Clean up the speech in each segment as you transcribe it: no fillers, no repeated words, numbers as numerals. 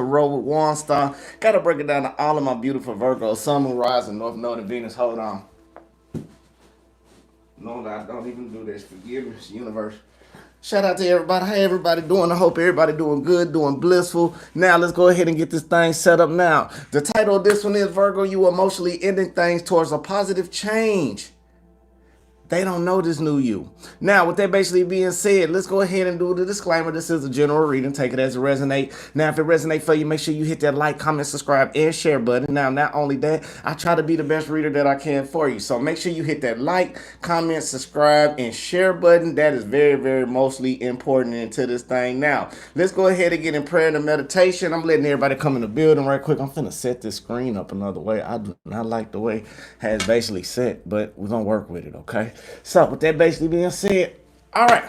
roll with Waunstar. Gotta break it down to all of my beautiful Virgos, Sun, Moon, Rising, North Node, and Venus. Hold on. No, I don't even do this. Forgive me, universe. Shout out to everybody. How everybody doing? I hope everybody doing good, doing blissful. Now let's go ahead and get this thing set up now. The title of this one is Virgo, you emotionally ending things towards a positive change. They don't know this new you. Now, with that basically being said, let's go ahead and do the disclaimer. This is a general reading. Take it as it resonate. Now, if it resonate for you, make sure you hit that like, comment, subscribe, and share button. Now, not only that, I try to be the best reader that I can for you. So make sure you hit that like, comment, subscribe, and share button. That is very, very mostly important into this thing. Now, let's go ahead and get in prayer and meditation. I'm letting everybody come in the building right quick. I'm finna set this screen up another way. I do not like the way it has basically set, but we're gonna work with it, okay? So, with that basically being said, all right.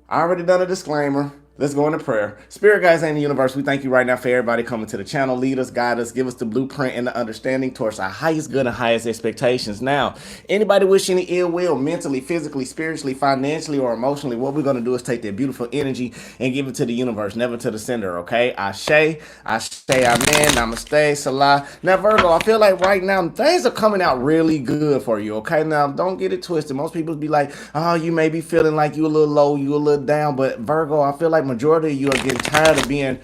I already done a disclaimer. Let's go into prayer. Spirit guides in the universe, we thank you right now for everybody coming to the channel. Lead us, guide us, give us the blueprint and the understanding towards our highest good and highest expectations. Now, anybody wish any ill will, mentally, physically, spiritually, financially, or emotionally, what we're going to do is take that beautiful energy and give it to the universe, never to the sender, okay? Ashe, amen, namaste, salah. Now, Virgo, I feel like right now, things are coming out really good for you, okay? Now, don't get it twisted. Most people be like, oh, you may be feeling like you a little low, you a little down, but Virgo, I feel like majority of you are getting tired of being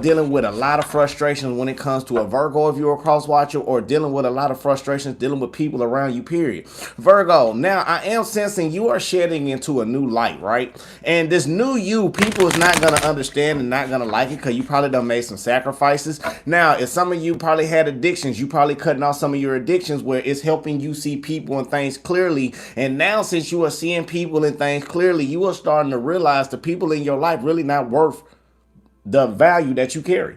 dealing with a lot of frustrations when it comes to a Virgo if you're a cross watcher, or dealing with a lot of frustrations dealing with people around you, period. Virgo, now I am sensing you are shedding into a new light, right? And this new you, people is not going to understand and not going to like it because you probably done made some sacrifices. Now, if some of you probably had addictions, you probably cutting off some of your addictions where it's helping you see people and things clearly. And now, since you are seeing people and things clearly, you are starting to realize the people in your life really not worth the value that you carry.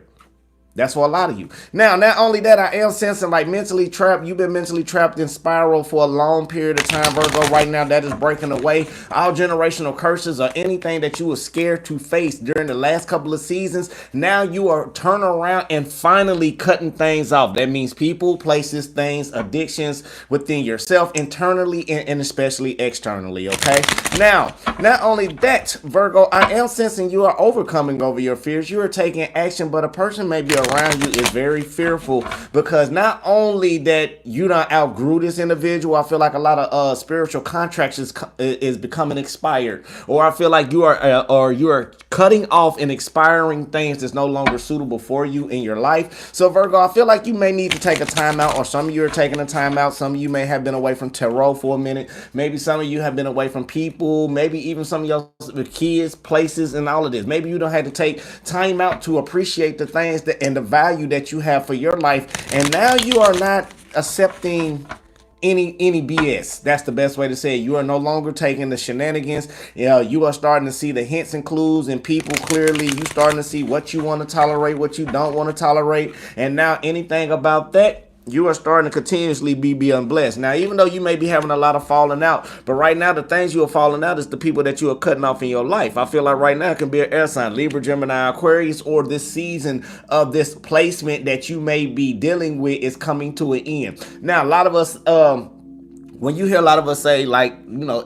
That's for a lot of you. Now, not only that, I am sensing like mentally trapped. You've been mentally trapped in spiral for a long period of time, Virgo. Right now, that is breaking away. All generational curses or anything that you were scared to face during the last couple of seasons, now you are turning around and finally cutting things off. That means people, places, things, addictions within yourself, internally and especially externally, okay? Now, not only that, Virgo, I am sensing you are overcoming over your fears. You are taking action, but a person may be around you is very fearful because not only that you don't outgrew this individual, I feel like a lot of spiritual contracts is becoming expired, or I feel like you are cutting off and expiring things that's no longer suitable for you in your life. So Virgo, I feel like you may need to take a time out, or some of you are taking a time out. Some of you may have been away from tarot for a minute. Maybe some of you have been away from people, maybe even some of your kids, places, and all of this. Maybe you don't have to take time out to appreciate the things that and the value that you have for your life, and now you are not accepting any BS. That's the best way to say it. You are no longer taking the shenanigans. You are starting to see the hints and clues in people clearly. You starting to see what you want to tolerate, what you don't want to tolerate, and now anything about that, you are starting to continuously be unblessed. Now, even though you may be having a lot of falling out, but right now the things you are falling out is the people that you are cutting off in your life. I feel like right now it can be an air sign, Libra, Gemini, Aquarius, or this season of this placement that you may be dealing with is coming to an end. Now, a lot of us, when you hear a lot of us say, like,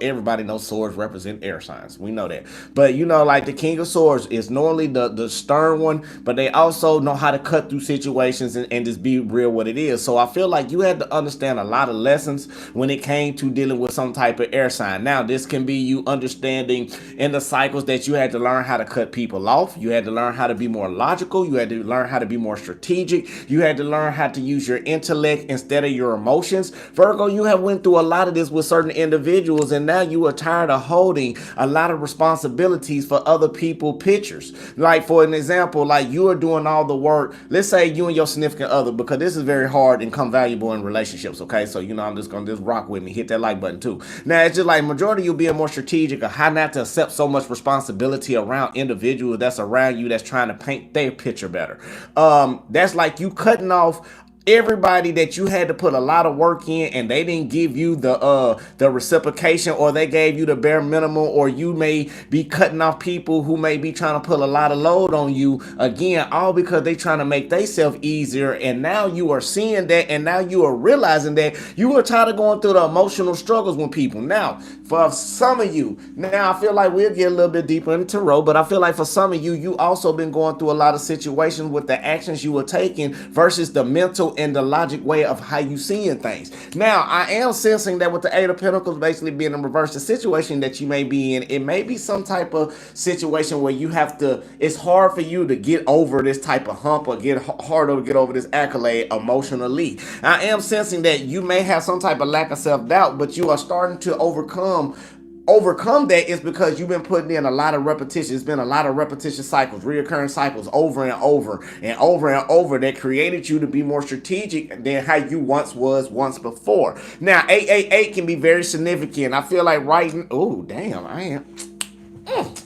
everybody knows swords represent air signs. We know that. But, like the King of Swords is normally the stern one, but they also know how to cut through situations and just be real what it is. So I feel like you had to understand a lot of lessons when it came to dealing with some type of air sign. Now, this can be you understanding in the cycles that you had to learn how to cut people off. You had to learn how to be more logical. You had to learn how to be more strategic. You had to learn how to use your intellect instead of your emotions. Virgo, you have went through a lot of this with certain individuals, and now you are tired of holding a lot of responsibilities for other people pictures. Like, for an example, like you are doing all the work. Let's say you and your significant other, because this is very hard and come valuable in relationships, okay? So, I'm just going to rock with me. Hit that like button too. Now, it's just like majority of you being more strategic of how not to accept so much responsibility around individuals that's around you that's trying to paint their picture better. That's like you cutting off Everybody that you had to put a lot of work in and they didn't give you the reciprocation, or they gave you the bare minimum, or you may be cutting off people who may be trying to put a lot of load on you, again, all because they trying to make themselves easier. And now you are seeing that, and now you are realizing that you are tired of going through the emotional struggles with people. Now for some of you, now I feel like we'll get a little bit deeper into tarot, but I feel like for some of you, you also been going through a lot of situations with the actions you were taking versus the mental and the logic way of how you seeing things. Now, I am sensing that with the Eight of Pentacles basically being in reverse, the situation that you may be in, it may be some type of situation where you have to, it's hard for you to get over this type of hump, or get harder to get over this accolade emotionally. I am sensing that you may have some type of lack of self-doubt, but you are starting to overcome that. Is because you've been putting in a lot of repetition. It's been a lot of repetition cycles, reoccurring cycles, over and over and over and over, that created you to be more strategic than how you once before. Now 888 can be very significant. I feel like writing, oh damn,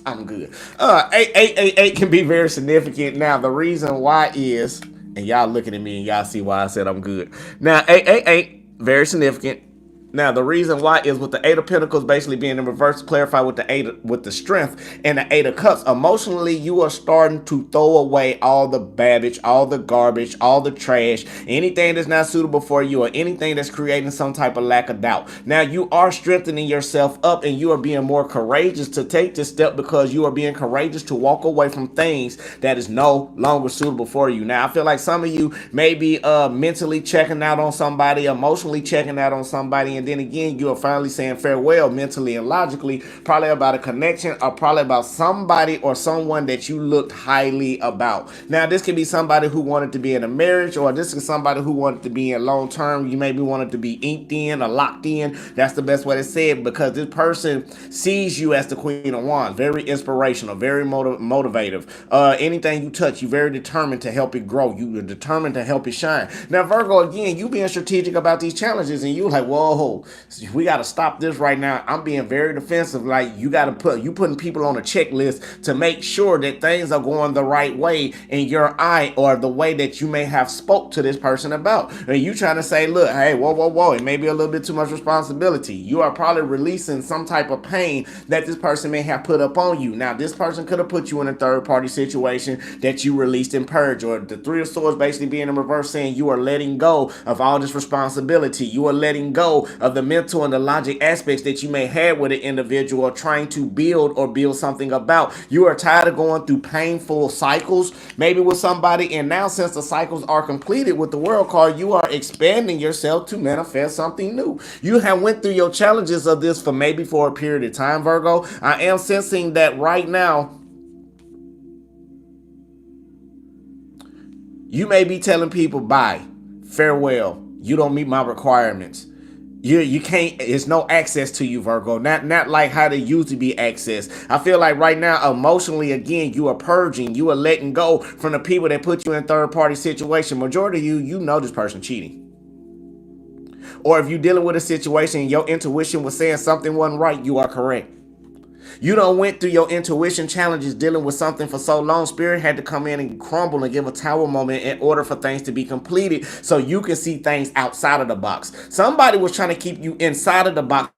I'm good. 888 can be very significant. Now the reason why is, and y'all looking at me and y'all see why I said I'm good. Now 888 very significant. Now, the reason why is with the Eight of Pentacles basically being in reverse, clarify with with the Strength and the Eight of Cups. Emotionally, you are starting to throw away all the baggage, all the garbage, all the trash, anything that's not suitable for you, or anything that's creating some type of lack of doubt. Now, you are strengthening yourself up, and you are being more courageous to take this step, because you are being courageous to walk away from things that is no longer suitable for you. Now, I feel like some of you may be mentally checking out on somebody, emotionally checking out on somebody, and then again, you are finally saying farewell mentally and logically, probably about a connection, or probably about somebody or someone that you looked highly about. Now, this could be somebody who wanted to be in a marriage, or this is somebody who wanted to be in long term. You maybe wanted to be inked in or locked in. That's the best way to say it, because this person sees you as the Queen of Wands, very inspirational, very motivative. Anything you touch, you're very determined to help it grow. You are determined to help it shine. Now, Virgo, again, you being strategic about these challenges, and you like, whoa, we got to stop this right now. I'm being very defensive. Like, you putting people on a checklist to make sure that things are going the right way in your eye, or the way that you may have spoke to this person about. And you trying to say, look, hey, whoa, it may be a little bit too much responsibility. You are probably releasing some type of pain that this person may have put up on you. Now, this person could have put you in a third party situation that you released in purge, or the Three of Swords basically being in reverse, saying you are letting go of all this responsibility. You are letting go of the mental and the logic aspects that you may have with an individual, or trying to build something about. You are tired of going through painful cycles, maybe with somebody, and now since the cycles are completed with the World card, you are expanding yourself to manifest something new. You have went through your challenges of this for a period of time, Virgo. I am sensing that right now you may be telling people bye, farewell, you don't meet my requirements. You can't, it's no access to you, Virgo. Not like how they used to be access. I feel like right now, emotionally, again, you are purging, you are letting go from the people that put you in third party situation. Majority of you know this person cheating. Or if you're dealing with a situation and your intuition was saying something wasn't right, you are correct. You don't went through your intuition challenges dealing with something for so long. Spirit had to come in and crumble and give a tower moment in order for things to be completed, so you can see things outside of the box. Somebody was trying to keep you inside of the box,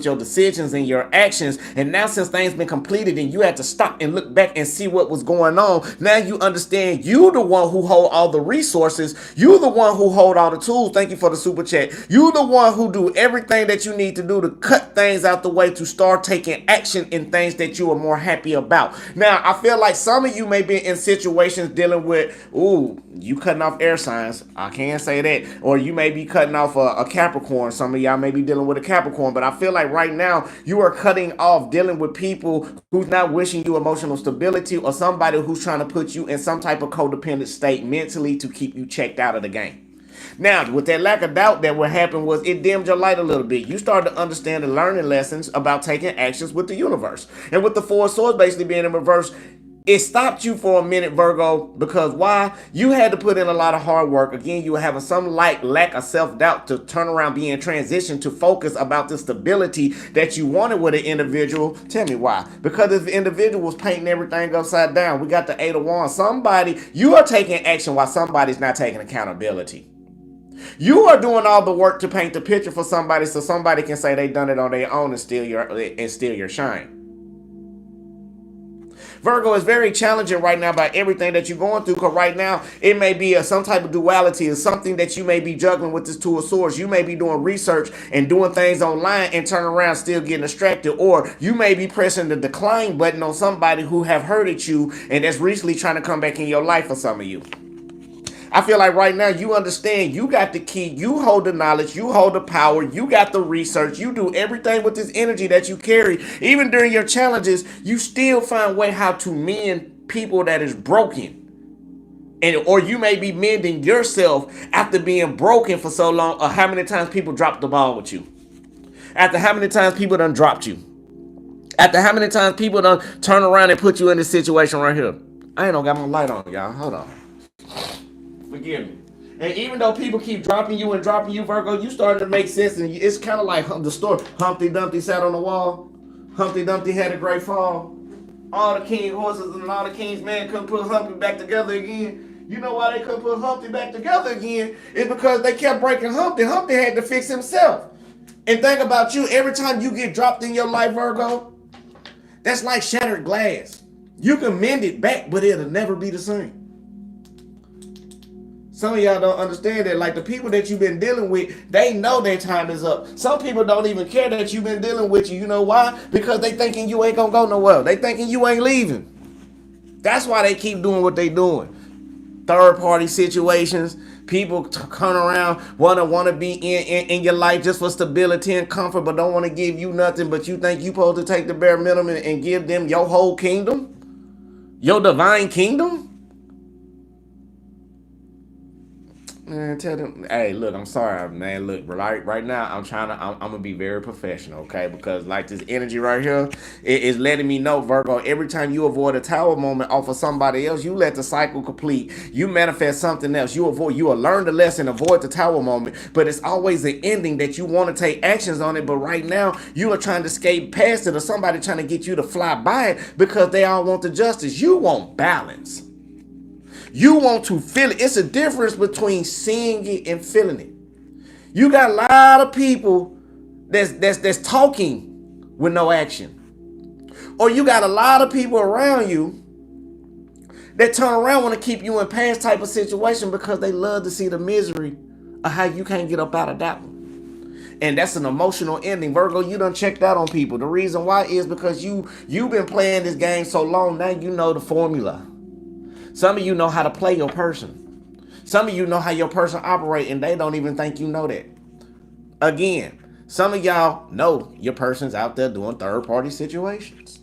your decisions and your actions, and now since things been completed and you had to stop and look back and see what was going on, now you understand you the one who hold all the resources, you the one who hold all the tools. Thank you for the super chat. You the one who do everything that you need to do to cut things out the way, to start taking action in things that you are more happy about. Now, I feel like some of you may be in situations dealing with, you cutting off air signs, I can't say that, or you may be cutting off a Capricorn. Some of y'all may be dealing with a Capricorn, but I feel like right now you are cutting off dealing with people who's not wishing you emotional stability, or somebody who's trying to put you in some type of codependent state mentally to keep you checked out of the game. Now, with that lack of doubt, that what happened was it dimmed your light a little bit. You started to understand the learning lessons about taking actions with the universe. And with the Four of Swords basically being in reverse, it stopped you for a minute, Virgo, because why? You had to put in a lot of hard work. Again, you were having some lack of self-doubt to turn around, be in transition to focus about the stability that you wanted with an individual. Tell me why. Because if the individual was painting everything upside down, we got the Eight of Wands. You are taking action while somebody's not taking accountability. You are doing all the work to paint the picture for somebody so somebody can say they done it on their own and steal your shine. Virgo is very challenging right now by everything that you're going through, because right now it may be some type of duality or something that you may be juggling with this Two of Swords. You may be doing research and doing things online and turn around still getting distracted, or you may be pressing the decline button on somebody who have hurted you and that's recently trying to come back in your life for some of you. I feel like right now you understand you got the key, you hold the knowledge, you hold the power, you got the research, you do everything with this energy that you carry. Even during your challenges, you still find way how to mend people that is broken. And or you may be mending yourself after being broken for so long, or how many times people dropped the ball with you. After how many times people done dropped you. After how many times people done turn around and put you in this situation right here. I ain't don't got my light on, y'all. Hold on. Forgive me. And even though people keep dropping you, Virgo, you starting to make sense. And it's kind of like the story. Humpty Dumpty sat on the wall. Humpty Dumpty had a great fall. All the king horses and all the king's men couldn't put Humpty back together again. You know why they couldn't put Humpty back together again? It's because they kept breaking Humpty. Humpty had to fix himself. And think about you. Every time you get dropped in your life, Virgo, that's like shattered glass. You can mend it back, but it'll never be the same. Some of y'all don't understand that. Like the people that you've been dealing with, they know their time is up. Some people don't even care that you've been dealing with you. You know why? Because they thinking you ain't gonna go nowhere. They thinking you ain't leaving. That's why they keep doing what they doing. Third party situations. People come around, wanna be in your life just for stability and comfort, but don't want to give you nothing. But you think you supposed to take the bare minimum and give them your whole kingdom, your divine kingdom. Man, tell them, hey, look, I'm sorry, man. Look, right now, I'm gonna be very professional, okay? Because like this energy right here, it is letting me know, Virgo. Every time you avoid a tower moment off of somebody else, you let the cycle complete. You manifest something else. You will learn the lesson, avoid the tower moment. But it's always an ending that you want to take actions on it. But right now, you are trying to skate past it, or somebody trying to get you to fly by it because they all want the justice. You want balance. You want to feel it. It's a difference between seeing it and feeling it. You got a lot of people that's talking with no action. Or you got a lot of people around you that turn around want to keep you in past type of situation because they love to see the misery of how you can't get up out of that one. And that's an emotional ending. Virgo, you done checked out on people. The reason why is because you've been playing this game so long, now you know the formula. Some of you know how to play your person. Some of you know how your person operate, and they don't even think you know that. Again, some of y'all know your person's out there doing third-party situations.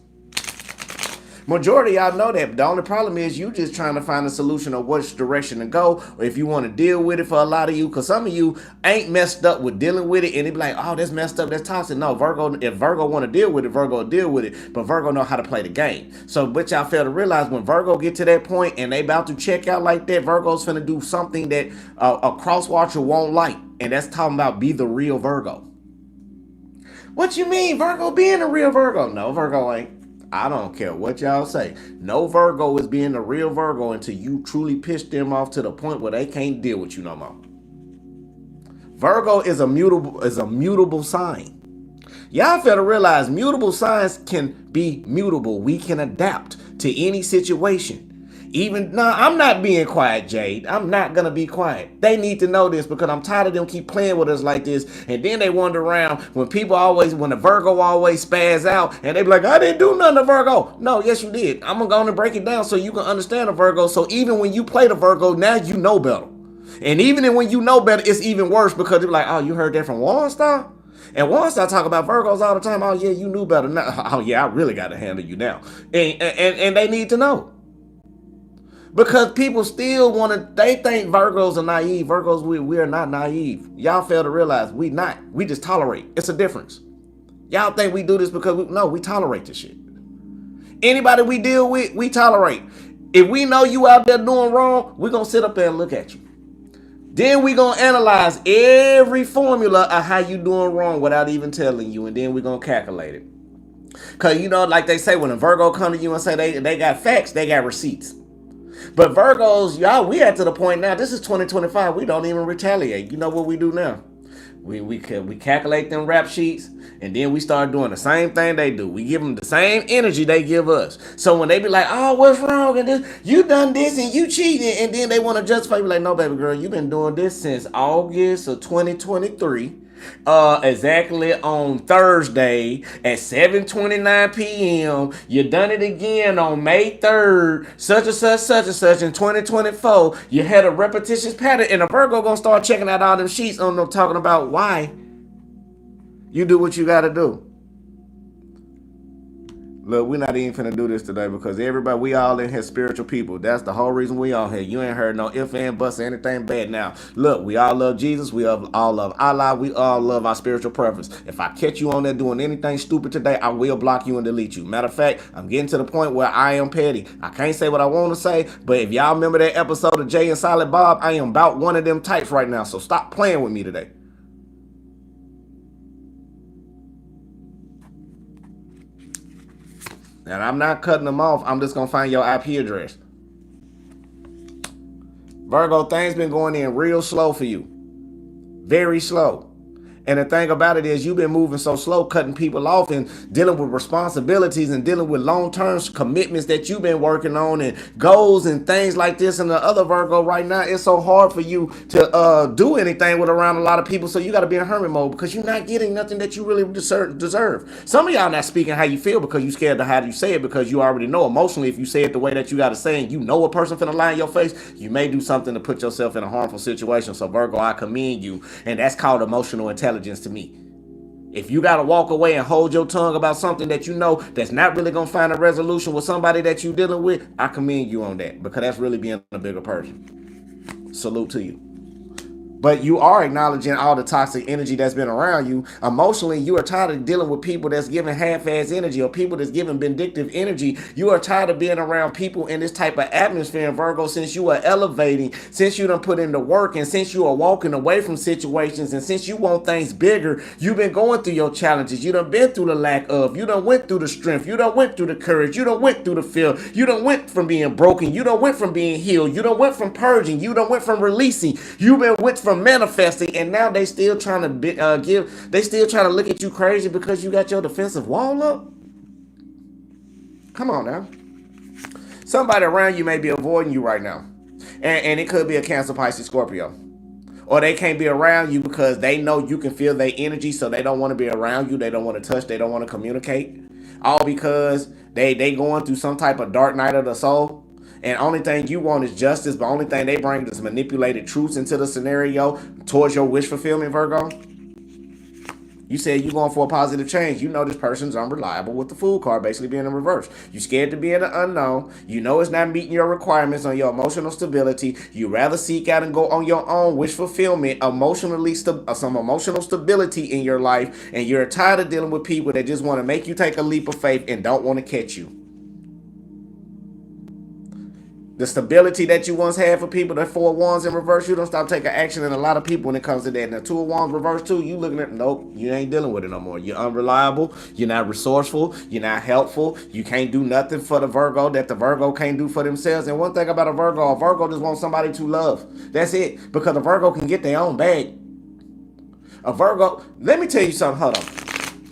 Majority of y'all know that, but the only problem is you just trying to find a solution of which direction to go, or if you want to deal with it. For a lot of you, because some of you ain't messed up with dealing with it, and it be like, oh, that's messed up, that's toxic. No, Virgo, if Virgo want to deal with it, Virgo will deal with it, but Virgo know how to play the game. So, but y'all fail to realize when Virgo get to that point and they about to check out like that, Virgo's finna do something that a cross watcher won't like, and that's talking about be the real Virgo. What you mean, Virgo being a real Virgo? No, Virgo ain't. I don't care what y'all say. No Virgo is being a real Virgo until you truly piss them off to the point where they can't deal with you no more. Virgo is a mutable sign. Y'all fail to realize mutable signs can be mutable. We can adapt to any situation. I'm not being quiet, Jade. I'm not going to be quiet. They need to know this because I'm tired of them keep playing with us like this. And then they wander around when the Virgo always spaz out and they be like, I didn't do nothing to Virgo. No, yes, you did. I'm going to break it down so you can understand the Virgo. So even when you play the Virgo, now you know better. And even when you know better, it's even worse because they're like, oh, you heard that from Waunstar? And Waunstar talk about Virgos all the time. Oh, yeah, you knew better. Now, oh, yeah, I really got to handle you now. And they need to know. Because people still they think Virgos are naive. Virgos, we are not naive. Y'all fail to realize we not. We just tolerate. It's a difference. Y'all think we do this because we tolerate this shit. Anybody we deal with, we tolerate. If we know you out there doing wrong, we're going to sit up there and look at you. Then we're going to analyze every formula of how you doing wrong without even telling you. And then we're going to calculate it. Because, like they say, when a Virgo come to you and say they got facts, they got receipts. But Virgos, y'all, we at to the point now. This is 2025. We don't even retaliate. You know what we do now? We calculate them rap sheets, and then we start doing the same thing they do. We give them the same energy they give us. So when they be like, "Oh, what's wrong?" and this, you done this and you cheated, and then they want to justify, you like, "No, baby girl, you've been doing this since August of 2023. Exactly on Thursday at 7:29 p.m. You done it again on May 3rd, such and such in 2024. You had a repetitious pattern, and a Virgo gonna start checking out all them sheets on them, talking about why you do what you gotta do. Look, we're not even finna do this today because everybody, we all in here spiritual people. That's the whole reason we all here. You ain't heard no if, and, buts, or anything bad. Now, look, we all love Jesus. We all love Allah. We all love our spiritual preference. If I catch you on there doing anything stupid today, I will block you and delete you. Matter of fact, I'm getting to the point where I am petty. I can't say what I want to say, but if y'all remember that episode of Jay and Silent Bob, I am about one of them types right now. So stop playing with me today. And I'm not cutting them off. I'm just going to find your IP address. Virgo, things been going in real slow for you. Very slow. And the thing about it is you've been moving so slow, cutting people off and dealing with responsibilities and dealing with long-term commitments that you've been working on and goals and things like this. And the other Virgo right now, it's so hard for you to do anything with around a lot of people. So you got to be in hermit mode because you're not getting nothing that you really deserve. Some of y'all not speaking how you feel because you scared to how you say it because you already know emotionally if you say it the way that you got to say and you know a person finna lie in your face, you may do something to put yourself in a harmful situation. So Virgo, I commend you. And that's called emotional intelligence to me. If you got to walk away and hold your tongue about something that you know that's not really going to find a resolution with somebody that you're dealing with, I commend you on that because that's really being a bigger person. Salute to you. But you are acknowledging all the toxic energy that's been around you. Emotionally, you are tired of dealing with people that's giving half-ass energy or people that's giving vindictive energy. You are tired of being around people in this type of atmosphere in Virgo since you are elevating, since you done put in the work, and since you are walking away from situations, and since you want things bigger. You've been going through your challenges. You done been through the lack of. You done went through the strength. You done went through the courage. You done went through the fear. You done went from being broken. You done went from being healed. You done went from purging. You done went from releasing. You been went from manifesting, and now they still trying to they still trying to look at you crazy because you got your defensive wall up. Come on now. Somebody around you may be avoiding you right now, and it could be a Cancer, Pisces, Scorpio, or they can't be around you because they know you can feel their energy, so they don't want to be around you. They don't want to touch. They don't want to communicate, all because they going through some type of dark night of the soul. And only thing you want is justice, but only thing they bring is manipulated truths into the scenario towards your wish fulfillment, Virgo. You said you're going for a positive change. You know this person's unreliable with the Fool card basically being in reverse. You scared to be in the unknown. You know it's not meeting your requirements on your emotional stability. You rather seek out and go on your own wish fulfillment, emotionally some emotional stability in your life, and you're tired of dealing with people that just want to make you take a leap of faith and don't want to catch you. The stability that you once had for people, the 4 wands in reverse, you don't stop taking action in a lot of people when it comes to that. And the 2 of wands reverse too, you looking at, nope, you ain't dealing with it no more. You're unreliable, you're not resourceful, you're not helpful, you can't do nothing for the Virgo that the Virgo can't do for themselves. And one thing about a Virgo just wants somebody to love. That's it, because a Virgo can get their own bag. A Virgo, let me tell you something, hold on.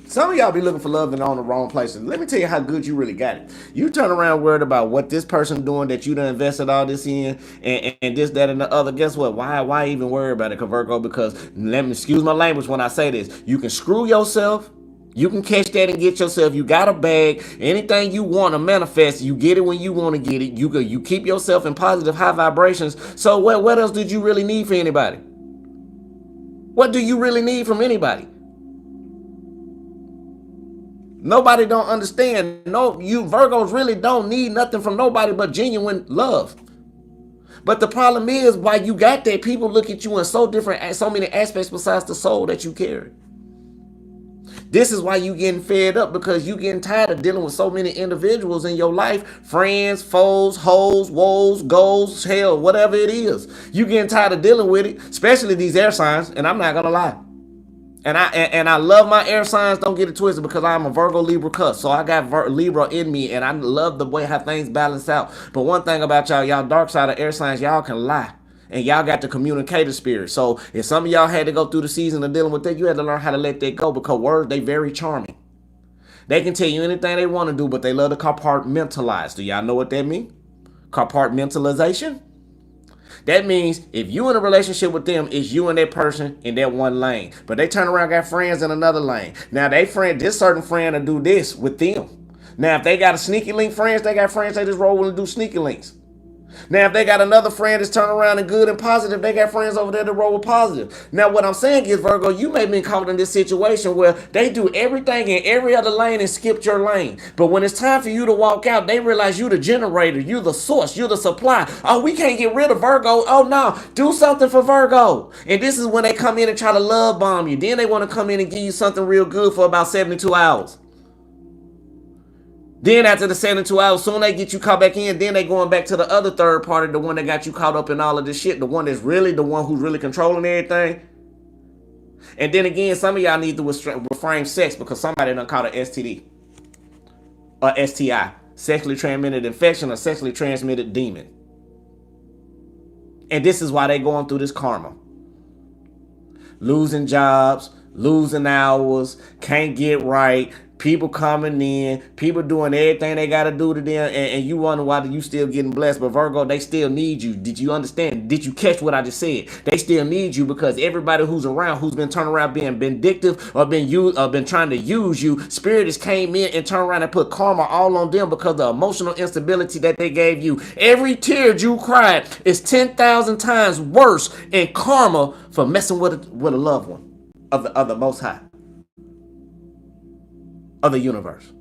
Some of y'all be looking for love in all the wrong places. Let me tell you how good you really got it. You turn around worried about what this person doing that you done invested all this in and this, that, and the other. Guess what? Why even worry about it, Virgo? Because, let me excuse my language when I say this. You can screw yourself. You can catch that and get yourself. You got a bag. Anything you want to manifest, you get it when you want to get it. You keep yourself in positive, high vibrations. So what else did you really need for anybody? What do you really need from anybody? Nobody don't understand. No, you Virgos really don't need nothing from nobody but genuine love. But the problem is, why you got that, people look at you in so many aspects besides the soul that you carry. This is why you getting fed up, because you getting tired of dealing with so many individuals in your life, friends, foes, hoes, woes, goals, hell, whatever it is. You getting tired of dealing with it, especially these air signs, and I'm not gonna lie. And I love my air signs. Don't get it twisted, because I'm a Virgo Libra cuss. So I got Libra in me, and I love the way how things balance out. But one thing about y'all dark side of air signs, y'all can lie. And y'all got the communicator spirit. So if some of y'all had to go through the season of dealing with that, you had to learn how to let that go, because words, they very charming. They can tell you anything they want to do, but they love to compartmentalize. Do y'all know what that means? Compartmentalization? That means if you in a relationship with them, it's you and that person in that one lane. But they turn around, got friends in another lane. Now this certain friend will do this with them. Now if they got a sneaky link friends, they got friends they just roll with and do sneaky links. Now, if they got another friend that's turning around and good and positive, they got friends over there that roll with positive. Now, what I'm saying is, Virgo, you may have been caught in this situation where they do everything in every other lane and skipped your lane. But when it's time for you to walk out, they realize you the generator, you the source, you the supply. Oh, we can't get rid of Virgo. Oh, no, do something for Virgo. And this is when they come in and try to love bomb you. Then they want to come in and give you something real good for about 72 hours. Then after the 72 hours, soon they get you caught back in, then they going back to the other third party, the one that got you caught up in all of this shit, the one that's really the one who's really controlling everything. And then again, some of y'all need to reframe sex, because somebody done caught an STD or STI, sexually transmitted infection or sexually transmitted demon. And this is why they going through this karma. Losing jobs, losing hours, can't get right, people coming in, people doing everything they got to do to them, and you wonder why you still getting blessed. But Virgo, they still need you. Did you understand? Did you catch what I just said? They still need you, because everybody who's around, who's been turning around being vindictive or been trying to use you, spirit has came in and turned around and put karma all on them because of the emotional instability that they gave you. Every tear you cried is 10,000 times worse in karma for messing with a loved one of the Most High, of the universe.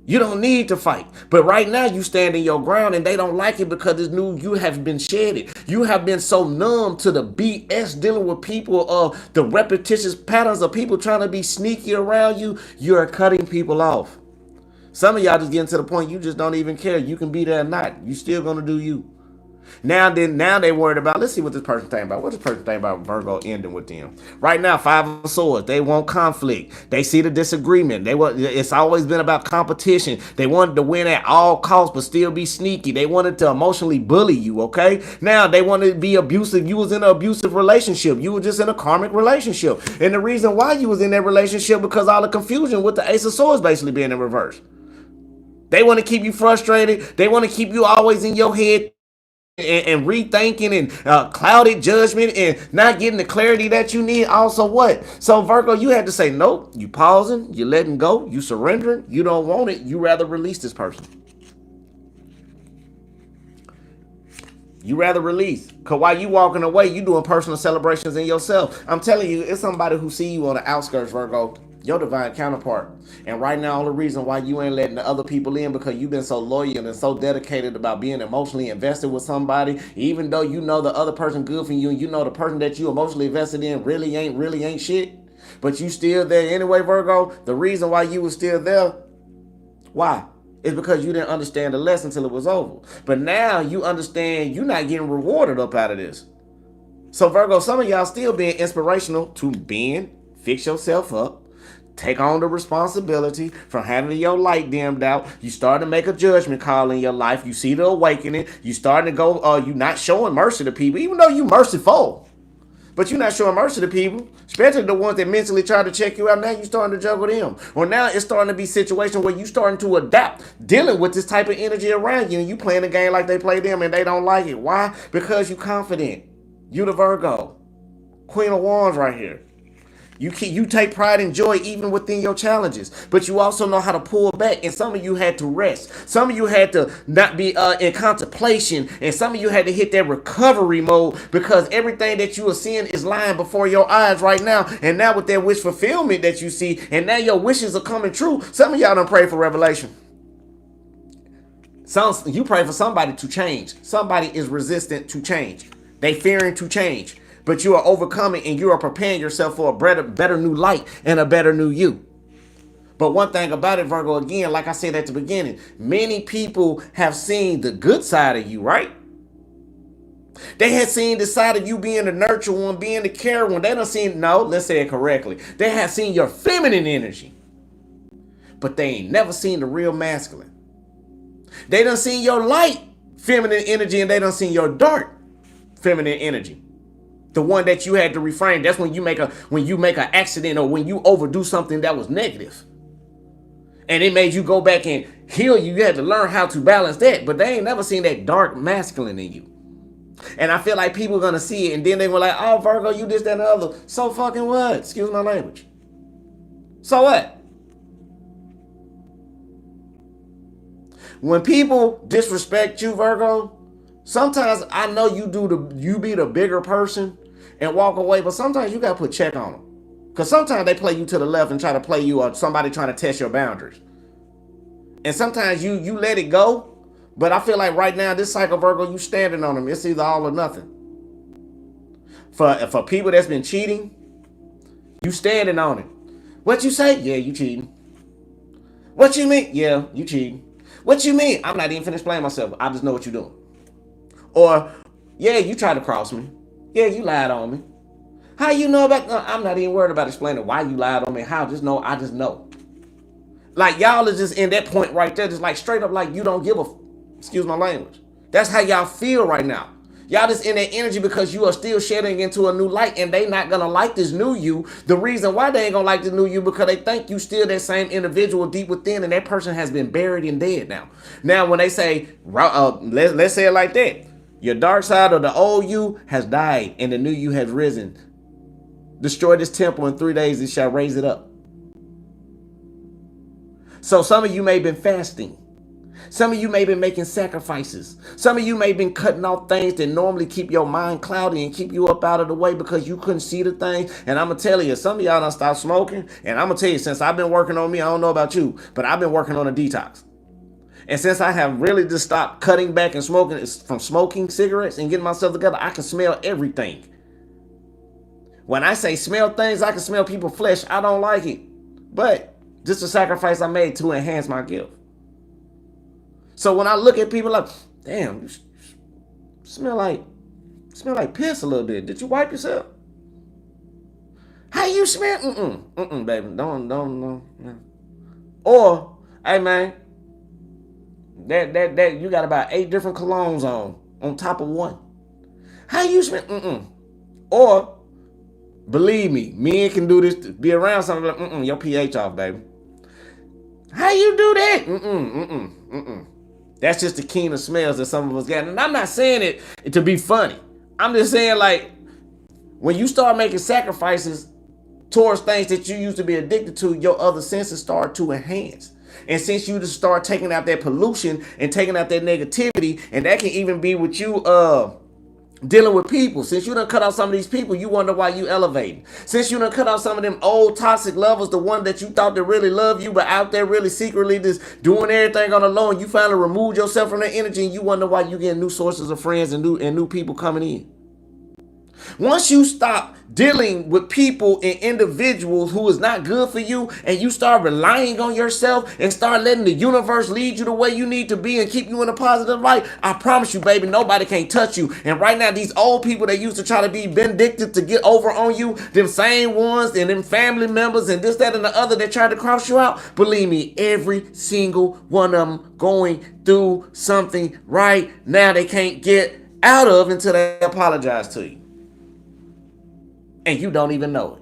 You don't need to fight. But right now you stand in your ground, and they don't like it because it's new. You have been shedded. You have been so numb to the BS dealing with people, of the repetitious patterns of people trying to be sneaky around you. You are cutting people off. Some of y'all just getting to the point you just don't even care. You can be there or not. You still gonna do you. Now they worried about, let's see what this person think about. What this person think about Virgo ending with them? Right now, 5 of Swords. They want conflict. They see the disagreement. It's always been about competition. They wanted to win at all costs, but still be sneaky. They wanted to emotionally bully you, okay? Now they wanted to be abusive. You was in an abusive relationship. You were just in a karmic relationship. And the reason why you was in that relationship, because all the confusion with the Ace of Swords basically being in reverse. They want to keep you frustrated. They want to keep you always in your head, and rethinking and clouded judgment and not getting the clarity that you need. Also, what? So Virgo, you had to say nope. You pausing, you letting go, you surrendering. You don't want it. You rather release this person. You rather release. Because while you walking away, you doing personal celebrations in yourself. I'm telling you, it's somebody who see you on the outskirts, Virgo, your divine counterpart. And right now, all the reason why you ain't letting the other people in, because you've been so loyal and so dedicated about being emotionally invested with somebody, even though you know the other person good for you, and you know the person that you emotionally invested in really ain't shit. But you still there anyway, Virgo. The reason why you was still there, why? It's because you didn't understand the lesson until it was over. But now you understand you're not getting rewarded up out of this. So Virgo, some of y'all still being inspirational to fix yourself up, take on the responsibility from having your light dimmed out. You start to make a judgment call in your life. You see the awakening. You starting to go, you not showing mercy to people, even though you merciful. But you're not showing mercy to people, especially the ones that mentally try to check you out. Now you're starting to juggle them. Or now it's starting to be situations where you're starting to adapt, dealing with this type of energy around you, and you playing the game like they play them, and they don't like it. Why? Because you confident. You the Virgo. Queen of Wands right here. You take pride and joy even within your challenges, but you also know how to pull back. And some of you had to rest. Some of you had to not be in contemplation, and some of you had to hit that recovery mode, because everything that you are seeing is lying before your eyes right now. And now with that wish fulfillment that you see, and now your wishes are coming true. Some of y'all don't pray for revelation. You pray for somebody to change. Somebody is resistant to change. They fearing to change. But you are overcoming, and you are preparing yourself for a better new light and a better new you. But one thing about it, Virgo, again, like I said at the beginning, many people have seen the good side of you, right? They had seen the side of you being the nurture one, being the care one. They done seen, no, let's say it correctly. They had seen your feminine energy, but they ain't never seen the real masculine. They done seen your light feminine energy, and they done seen your dark feminine energy. The one that you had to refrain. That's when you make an accident, or when you overdo something that was negative. And it made you go back and heal you. You had to learn how to balance that. But they ain't never seen that dark masculine in you. And I feel like people are going to see it, and then they were like, oh, Virgo, you this, that, and the other. So fucking what? Excuse my language. So what? When people disrespect you, Virgo, sometimes I know you be the bigger person and walk away, but sometimes you got to put check on them. Because sometimes they play you to the left and try to play you, or somebody trying to test your boundaries. And sometimes you let it go. But I feel like right now, this cycle, Virgo, you standing on them. It's either all or nothing. For people that's been cheating, you standing on it. What you say? Yeah, you cheating. What you mean? Yeah, you cheating. What you mean? I'm not even finished playing myself. I just know what you're doing. Or, yeah, you tried to cross me. Yeah, you lied on me. How you know about? No, I'm not even worried about explaining why you lied on me. How? I just know. Like, y'all is just in that point right there, just like straight up like you don't give a, excuse my language. That's how y'all feel right now. Y'all just in that energy because you are still shedding into a new light, and they not gonna like this new you. The reason why they ain't gonna like this new you, because they think you still that same individual deep within, and that person has been buried and dead now. Now, when they say, let's say it like that, your dark side or the old you has died, and the new you has risen. Destroy this temple in 3 days, it shall raise it up. So some of you may have been fasting. Some of you may have been making sacrifices. Some of you may have been cutting off things that normally keep your mind cloudy and keep you up out of the way because you couldn't see the things. And I'm going to tell you, some of y'all done stopped smoking. And I'm going to tell you, since I've been working on me, I don't know about you, but I've been working on a detox. And since I have really just stopped cutting back and smoking, from smoking cigarettes and getting myself together, I can smell everything. When I say smell things, I can smell people's flesh. I don't like it. But just a sacrifice I made to enhance my gift. So when I look at people like, damn, you smell like piss a little bit. Did you wipe yourself? How you smell? Baby, don't. Or, hey man, that you got about 8 different colognes on top of one. How you smell? Or, believe me, men can do this. Be around something like, your pH off, baby. How you do that? That's just the keener smells that some of us got. And I'm not saying it to be funny. I'm just saying, like, when you start making sacrifices towards things that you used to be addicted to, your other senses start to enhance. And since you just start taking out that pollution and taking out that negativity, and that can even be with you dealing with people. Since you done cut out some of these people, you wonder why you elevating. Since you done cut out some of them old toxic lovers, the one that you thought that really love you, but out there really secretly just doing everything on the low, and you finally removed yourself from that energy, and you wonder why you getting new sources of friends and new people coming in. Once you stop dealing with people and individuals who is not good for you, and you start relying on yourself and start letting the universe lead you the way you need to be and keep you in a positive light, I promise you, baby, nobody can touch you. And right now, these old people that used to try to be vindictive to get over on you, them same ones and them family members and this, that, and the other that tried to cross you out, believe me, every single one of them going through something right now they can't get out of until they apologize to you. And you don't even know it.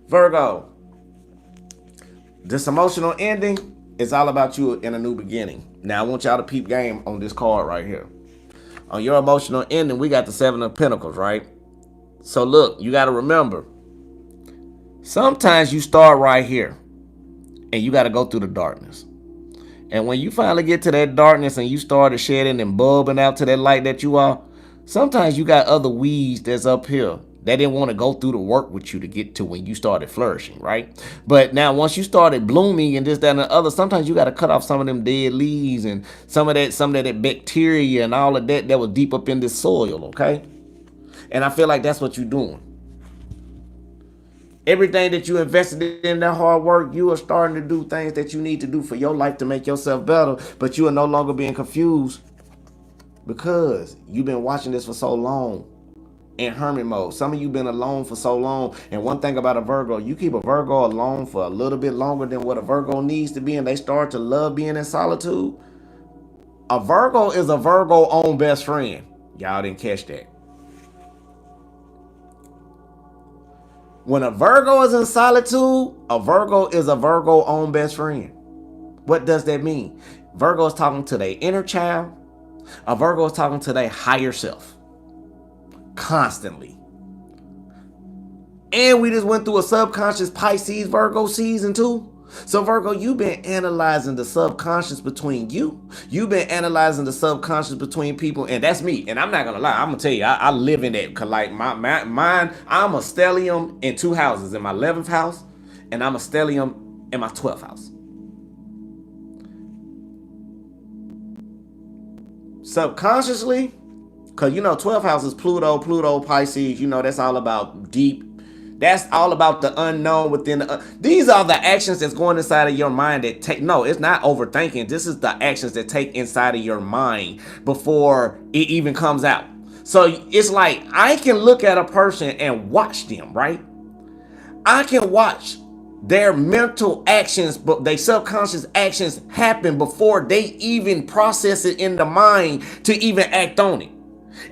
Virgo, this emotional ending is all about you in a new beginning. Now, I want y'all to peep game on this card right here. On your emotional ending, we got the 7 of Pentacles, right? So look, you got to remember, sometimes you start right here and you got to go through the darkness. And when you finally get to that darkness and you start shedding and bulbing out to that light that you are, sometimes you got other weeds that's up here that didn't want to go through the work with you to get to when you started flourishing, right? But now once you started blooming and this, that, and the other, sometimes you got to cut off some of them dead leaves and some of that bacteria and all of that was deep up in this soil, okay? And I feel like that's what you're doing. Everything that you invested in that hard work, you are starting to do things that you need to do for your life to make yourself better, but you are no longer being confused because you've been watching this for so long in hermit mode. Some of you been alone for so long. And one thing about a Virgo, you keep a Virgo alone for a little bit longer than what a Virgo needs to be, and they start to love being in solitude. A Virgo is a Virgo own best friend. Y'all didn't catch that. When a Virgo is in solitude, a Virgo is a Virgo own best friend. What does that mean? Virgo is talking to their inner child. A Virgo is talking to their higher self. Constantly. And we just went through a subconscious Pisces Virgo season too. So Virgo, you've been analyzing the subconscious between you. You've been analyzing the subconscious between people, and that's me. And I'm not gonna lie, I'm gonna tell you, I live in that. Cause like mine, I'm a stellium in 2 houses, in my 11th house, and I'm a stellium in my 12th house. Subconsciously, cause 12th house is Pluto, Pisces. That's all about deep. That's all about the unknown within the. These are the actions that's going inside of your mind that take. No, it's not overthinking. This is the actions that take inside of your mind before it even comes out. So it's like I can look at a person and watch them, right? I can watch their mental actions, but their subconscious actions happen before they even process it in the mind to even act on it.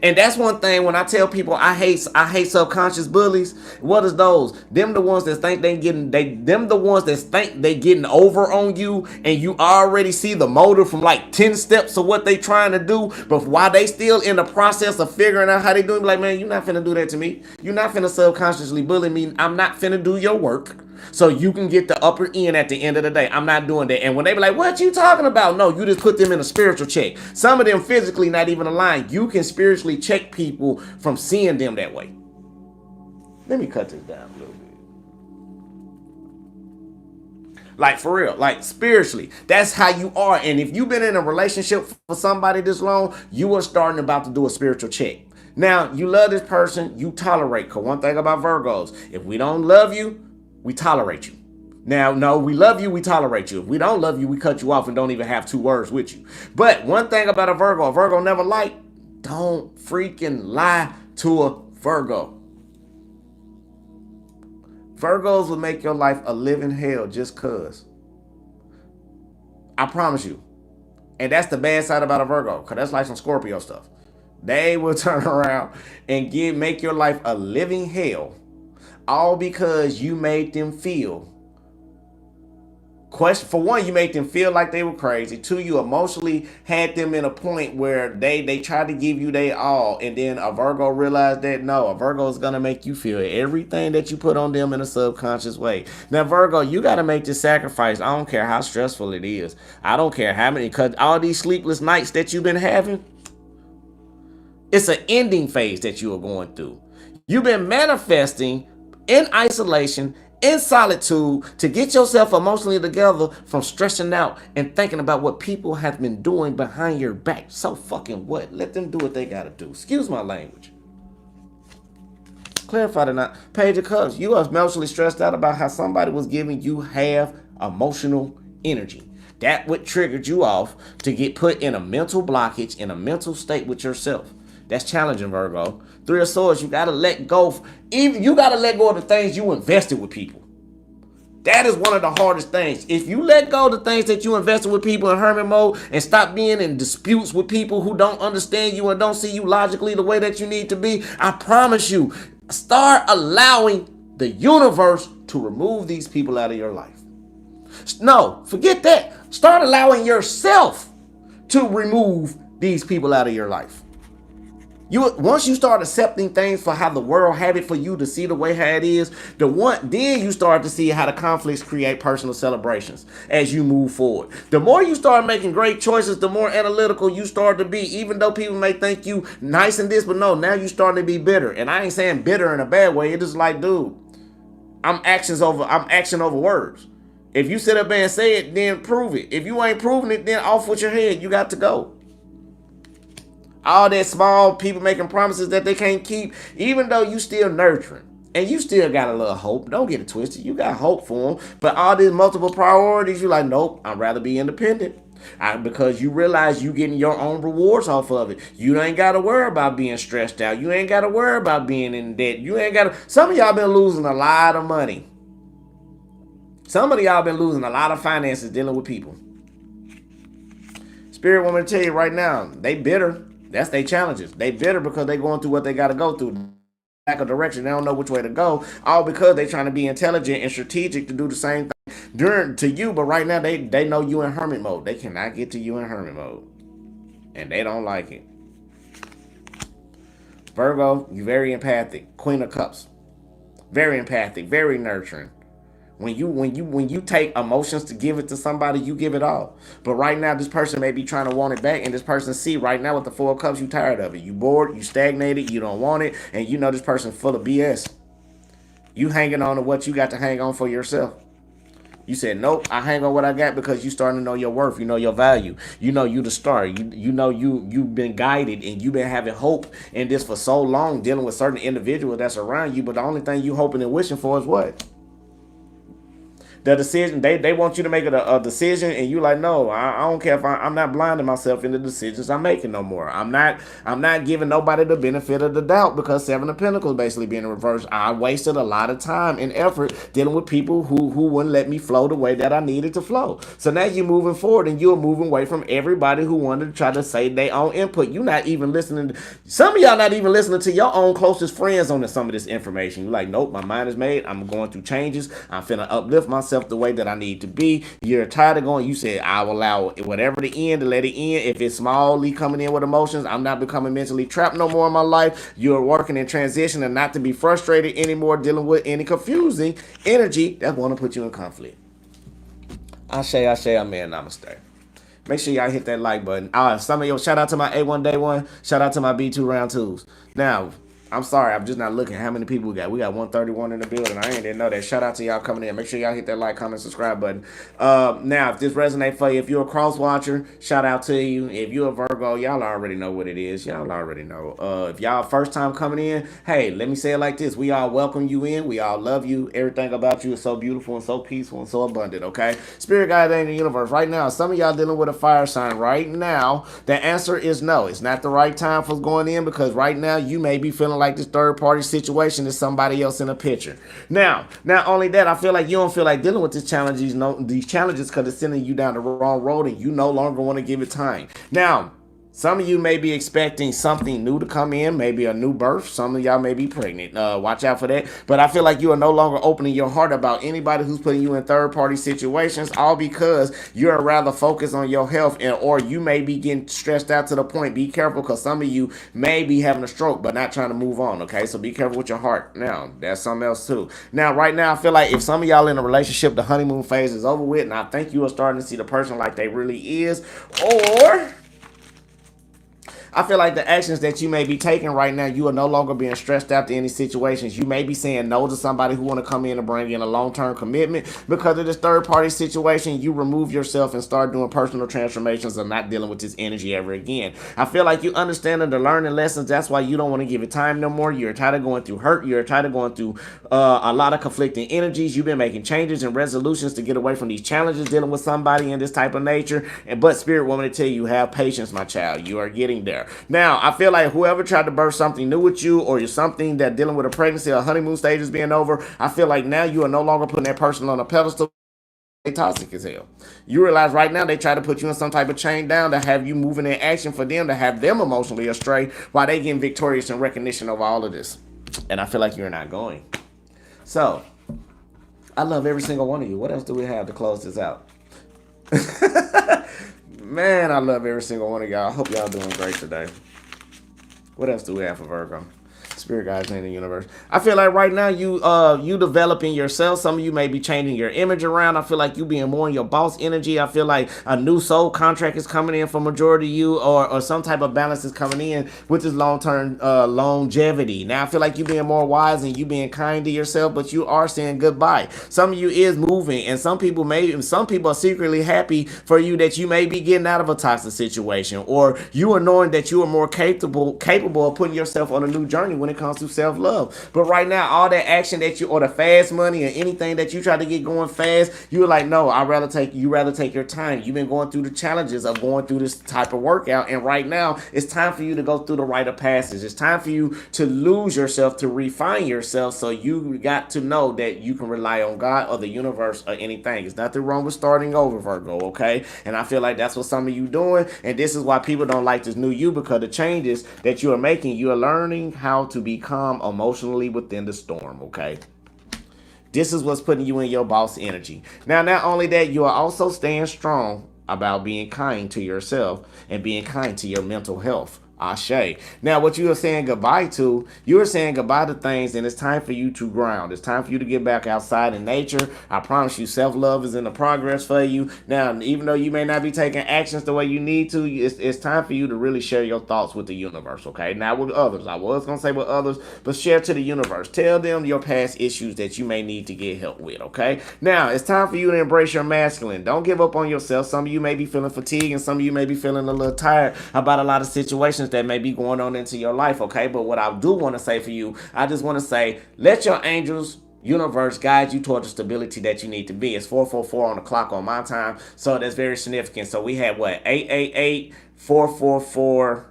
And that's one thing when I tell people I hate subconscious bullies. What is those? Them the ones that think them the ones that think they getting over on you, and you already see the motive from like 10 steps of what they trying to do, but while they still in the process of figuring out how they doing, like, man, you're not finna do that to me. You're not finna subconsciously bully me. I'm not finna do your work so you can get the upper end at the end of the day. I'm not doing that. And when they be like, what you talking about? No, you just put them in a spiritual check. Some of them physically not even aligned. You can spiritually check people from seeing them that way. Let me cut this down a little bit. Like for real, like spiritually, that's how you are. And if you've been in a relationship for somebody this long, you are starting about to do a spiritual check. Now, you love this person, you tolerate. Because one thing about Virgos, if we don't love you, we tolerate you. Now, no, we love you, we tolerate you. If we don't love you, we cut you off and don't even have 2 words with you. But one thing about a Virgo never liked, don't freaking lie to a Virgo. Virgos will make your life a living hell just cause. I promise you. And that's the bad side about a Virgo, because that's like some Scorpio stuff. They will turn around and make your life a living hell, all because you made them feel. For one, you made them feel like they were crazy. 2, you emotionally had them in a point where they tried to give you their all, and then a Virgo realized that no, a Virgo is gonna make you feel everything that you put on them in a subconscious way. Now, Virgo, you gotta make this sacrifice. I don't care how stressful it is. I don't care how many, cause all these sleepless nights that you've been having, it's an ending phase that you are going through. You've been manifesting in isolation, in solitude, to get yourself emotionally together from stressing out and thinking about what people have been doing behind your back. So fucking what? Let them do what they gotta do. Excuse my language. Clarify the not. Page of Cups. You are emotionally stressed out about how somebody was giving you half emotional energy. That what triggered you off to get put in a mental blockage, in a mental state with yourself. That's challenging, Virgo. 3 of Swords, you gotta let go. You gotta let go of the things you invested with people. That is one of the hardest things. If you let go of the things that you invested with people in hermit mode and stop being in disputes with people who don't understand you and don't see you logically the way that you need to be, I promise you, start allowing the universe to remove these people out of your life. No, forget that. Start allowing yourself to remove these people out of your life. Once you start accepting things for how the world had it for you to see the way how it is, then you start to see how the conflicts create personal celebrations as you move forward. The more you start making great choices, the more analytical you start to be, even though people may think you nice in this, but no, now you're starting to be bitter. And I ain't saying bitter in a bad way. It is like, dude, I'm action over words. If you sit up there and say it, then prove it. If you ain't proving it, then off with your head. You got to go. All that small people making promises that they can't keep, even though you still nurturing And you still got a little hope. Don't get it twisted. You got hope for them. But all these multiple priorities, you're like, nope, I'd rather be independent. Because you realize you getting your own rewards off of it. You ain't got to worry about being stressed out. You ain't got to worry about being in debt. You ain't got to. Some of y'all been losing a lot of money. Some of y'all been losing a lot of finances dealing with people. Spirit want me to tell you right now, they bitter. That's their challenges. They bitter because they going through what they got to go through. Lack of direction. They don't know which way to go. All because they trying to be intelligent and strategic to do the same thing during to you. But right now they know you in hermit mode. They cannot get to you in hermit mode, and they don't like it. Virgo, you very empathic. Queen of Cups, very empathic, very nurturing. When you take emotions to give it to somebody, you give it all. But right now, this person may be trying to want it back, and this person see right now with the Four of Cups, you tired of it. You bored, you stagnated, you don't want it, and you know this person full of BS. You hanging on to what you got to hang on for yourself. You said, nope, I hang on what I got because you starting to know your worth. You know your value. You know you the star. You know you've been guided and you've been having hope in this for so long, dealing with certain individuals that's around you. But the only thing you hoping and wishing for is what? The decision. They want you to make a decision, and you like, no, I don't care if I'm not blinding myself in the decisions I'm making no more. I'm not giving nobody the benefit of the doubt because Seven of Pentacles basically being in reverse. I wasted a lot of time and effort dealing with people who wouldn't let me flow the way that I needed to flow. So now you're moving forward and you're moving away from everybody who wanted to try to say their own input. You're not even listening. Some of y'all not even listening to your own closest friends on some of this information. You're like, nope, my mind is made. I'm going through changes. I'm finna uplift myself the way that I need to be. You're tired of going. You said, I will allow whatever to end to let it end. If it's smallly coming in with emotions, I'm not becoming mentally trapped no more in my life. You're working in transition and not to be frustrated anymore, dealing with any confusing energy that want to put you in conflict. Ashe, amen, namaste. Make sure y'all hit that like button. Some of you, shout out to my A1 Day 1. Shout out to my B2 Round 2s. Now, I'm sorry, I'm just not looking how many people we got. We got 131 in the building. I didn't know that. Shout out to y'all coming in. Make sure y'all hit that like, comment, subscribe button. Now, if this resonates for you, if you're a cross watcher, shout out to you. If you're a Virgo, y'all already know what it is. Y'all already know. If y'all first time coming in, hey, let me say it like this. We all welcome you in. We all love you. Everything about you is so beautiful and so peaceful and so abundant, okay? Spirit guide in the universe. Right now, some of y'all dealing with a fire sign right now. The answer is no. It's not the right time for going in because right now you may be feeling like this third party situation is somebody else in a picture. Now, not only that, I feel like you don't feel like dealing with these challenges because it's sending you down the wrong road and you no longer want to give it time. Now, some of you may be expecting something new to come in, maybe a new birth. Some of y'all may be pregnant. Watch out for that. But I feel like you are no longer opening your heart about anybody who's putting you in third-party situations, all because you're rather focused on your health, or you may be getting stressed out to the point. Be careful because some of you may be having a stroke but not trying to move on, okay? So be careful with your heart. Now, that's something else too. Now, right now, I feel like if some of y'all in a relationship, the honeymoon phase is over with, and I think you are starting to see the person like they really is, or I feel like the actions that you may be taking right now, you are no longer being stressed out to any situations. You may be saying no to somebody who want to come in and bring in a long-term commitment because of this third-party situation. You remove yourself and start doing personal transformations and not dealing with this energy ever again. I feel like you understanding the learning lessons. That's why you don't want to give it time no more. You're tired of going through hurt. You're tired of going through a lot of conflicting energies. You've been making changes and resolutions to get away from these challenges dealing with somebody in this type of nature. But Spirit want me to tell you, have patience, my child. You are getting there. Now, I feel like whoever tried to birth something new with you, or you're something that dealing with a pregnancy or honeymoon stages being over, I feel like now you are no longer putting that person on a pedestal. They toxic as hell. You realize right now they try to put you in some type of chain down to have you moving in action for them, to have them emotionally astray while they getting victorious in recognition of all of this. And I feel like you're not going. So, I love every single one of you. What else do we have to close this out? Man, I love every single one of y'all. I hope y'all doing great today. What else do we have for Virgo? Spirit guides in the universe. I feel like right now you developing yourself. Some of you may be changing your image around. I feel like you being more in your boss energy. I feel like a new soul contract is coming in for majority of you, or some type of balance is coming in with this long-term longevity. Now I feel like you being more wise and you being kind to yourself, but you are saying goodbye. Some of you is moving, and some people are secretly happy for you that you may be getting out of a toxic situation, or you are knowing that you are more capable of putting yourself on a new journey when it comes to self-love. But right now, all that action that you, or the fast money or anything that you try to get going fast, you're like, no, you rather take your time. You've been going through the challenges of going through this type of workout, and right now it's time for you to go through the rite of passage. It's time for you to lose yourself, to refine yourself, so you got to know that you can rely on God or the universe or anything. There's nothing wrong with starting over, Virgo, okay? And I feel like that's what some of you doing, and this is why people don't like this new you, because the changes that you are making, you are learning how to become emotionally within the storm, okay? This is what's putting you in your boss energy. Now, not only that, you are also staying strong about being kind to yourself and being kind to your mental health. Ashe. Now, what you are saying goodbye to, you are saying goodbye to things, and it's time for you to ground. It's time for you to get back outside in nature. I promise you, self-love is in the progress for you. Now, even though you may not be taking actions the way you need to, it's time for you to really share your thoughts with the universe, okay? Not with others. I was going to say with others, but share to the universe. Tell them your past issues that you may need to get help with, okay? Now, it's time for you to embrace your masculine. Don't give up on yourself. Some of you may be feeling fatigued, and some of you may be feeling a little tired about a lot of situations that may be going on into your life, okay? But what I do want to say for you, I just want to say, let your angels, universe guide you toward the stability that you need to be. It's 4:44 on the clock on my time, so that's very significant. So we had what, 888, 444,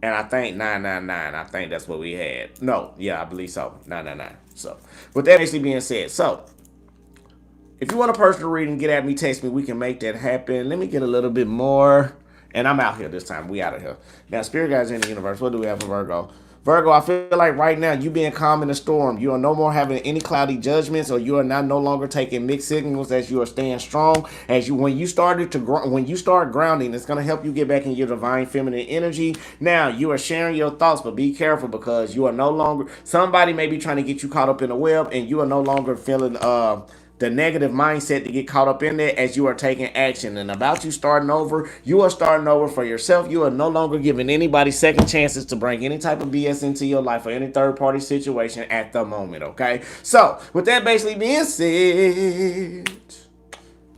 and I think 999. I think that's what we had. No, yeah, I believe so. 999. So with that basically being said, so if you want a personal reading, get at me, text me. We can make that happen. Let me get a little bit more. And I'm out here this time. We out of here. Now, spirit guides in the universe. What do we have for Virgo? Virgo, I feel like right now you being calm in the storm. You are no more having any cloudy judgments, or you are now no longer taking mixed signals, as you are staying strong. When you start grounding, it's going to help you get back in your divine feminine energy. Now, you are sharing your thoughts, but be careful, because you are no longer, somebody may be trying to get you caught up in the web, and you are no longer feeling the negative mindset to get caught up in there, as you are taking action. And about you starting over, you are starting over for yourself. You are no longer giving anybody second chances to bring any type of BS into your life or any third party situation at the moment, okay? So, with that basically being said,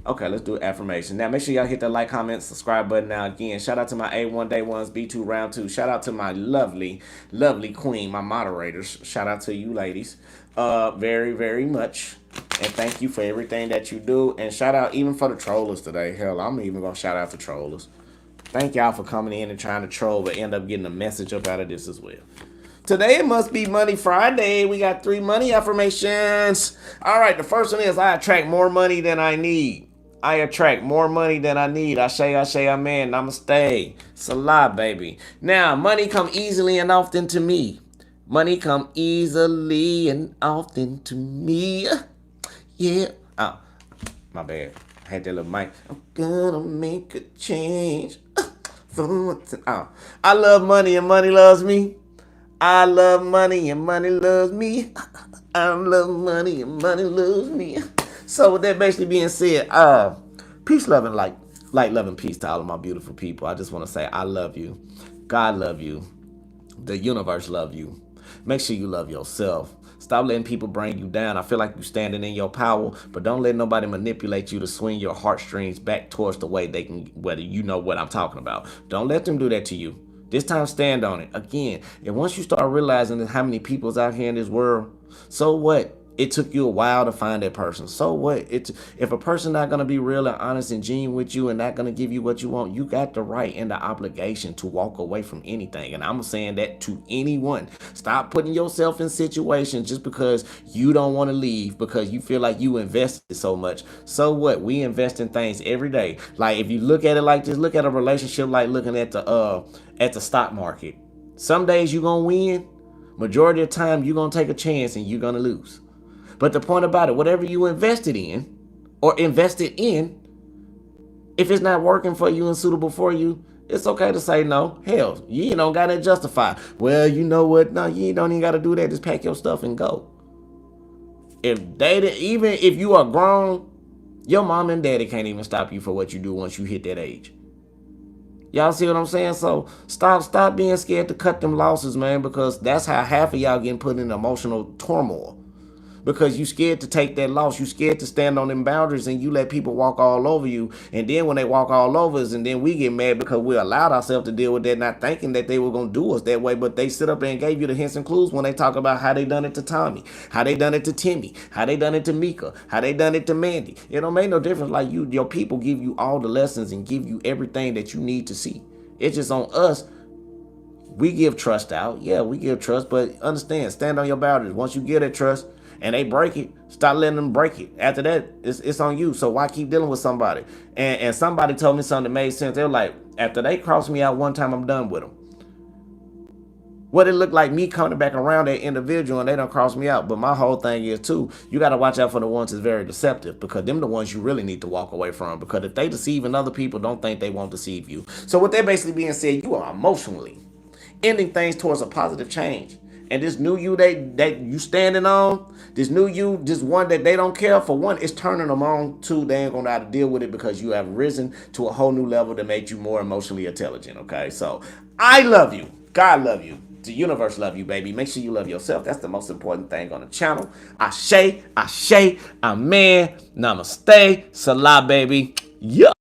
okay, let's do affirmation. Now, make sure y'all hit that like, comment, subscribe button. Now, again, shout out to my A1 Day 1s, B2 Round 2. Shout out to my lovely, lovely queen, my moderators. Shout out to you ladies very, very much. And thank you for everything that you do. And shout out even for the trollers today. Hell, I'm even going to shout out the trollers. Thank y'all for coming in and trying to troll, but end up getting a message up out of this as well. Today it must be Money Friday. We got 3 money affirmations. All right, the first one is, I attract more money than I need. I attract more money than I need. Ashe, amen. Namaste. Salah, baby. Now, money come easily and often to me. Money come easily and often to me. Yeah. Oh, my bad. I had that little mic. I'm gonna make a change. I love money and money loves me. I love money and money loves me. I love money and money loves me. So with that basically being said, peace, love, and light love, and peace to all of my beautiful people. I just want to say I love you. God love you. The universe love you. Make sure you love yourself. Stop letting people bring you down. I feel like you're standing in your power, but don't let nobody manipulate you to swing your heartstrings back towards the way they can, whether you know what I'm talking about. Don't let them do that to you. This time, stand on it. Again, and once you start realizing how many people's out here in this world, so what? It took you a while to find that person. So what? If a person not going to be real and honest and genuine with you and not going to give you what you want, you got the right and the obligation to walk away from anything. And I'm saying that to anyone. Stop putting yourself in situations just because you don't want to leave, because you feel like you invested so much. So what? We invest in things every day. Like, if you look at it like this, look at a relationship like looking at the stock market. Some days you're going to win. Majority of the time, you're going to take a chance and you're going to lose. But the point about it, whatever you invested in, if it's not working for you and suitable for you, it's okay to say no. Hell, you don't got to justify. Well, you know what? No, you don't even got to do that. Just pack your stuff and go. Even if you are grown, your mom and daddy can't even stop you for what you do once you hit that age. Y'all see what I'm saying? So stop being scared to cut them losses, man, because that's how half of y'all getting put in emotional turmoil. because you scared to take that loss. You scared to stand on them boundaries, and you let people walk all over you. And then when they walk all over us, and then we get mad because we allowed ourselves to deal with that, not thinking that they were going to do us that way. But they sit up and gave you the hints and clues when they talk about how they done it to Tommy, how they done it to Timmy, how they done it to Mika, how they done it to Mandy. It don't make no difference. Like, your people give you all the lessons and give you everything that you need to see. It's just on us. We give trust out. Yeah, we give trust, but understand, stand on your boundaries. Once you get that trust and they break it, stop letting them break it. After that, it's on you. So why keep dealing with somebody? And somebody told me something that made sense. They were like, after they cross me out one time, I'm done with them. What it looked like me coming back around that individual and they don't cross me out. But my whole thing is too, you got to watch out for the ones that's very deceptive, because them the ones you really need to walk away from, because if they deceiving other people, don't think they won't deceive you. So with that basically being said, you are emotionally ending things towards a positive change. And this new you that you standing on, this new you, this one that they don't care for, one, it's turning them on. Two, they ain't gonna know how to deal with it because you have risen to a whole new level that makes you more emotionally intelligent. Okay, so I love you. God love you. The universe love you, baby. Make sure you love yourself. That's the most important thing on the channel. Ashe, amen, namaste, salah, baby. Yeah.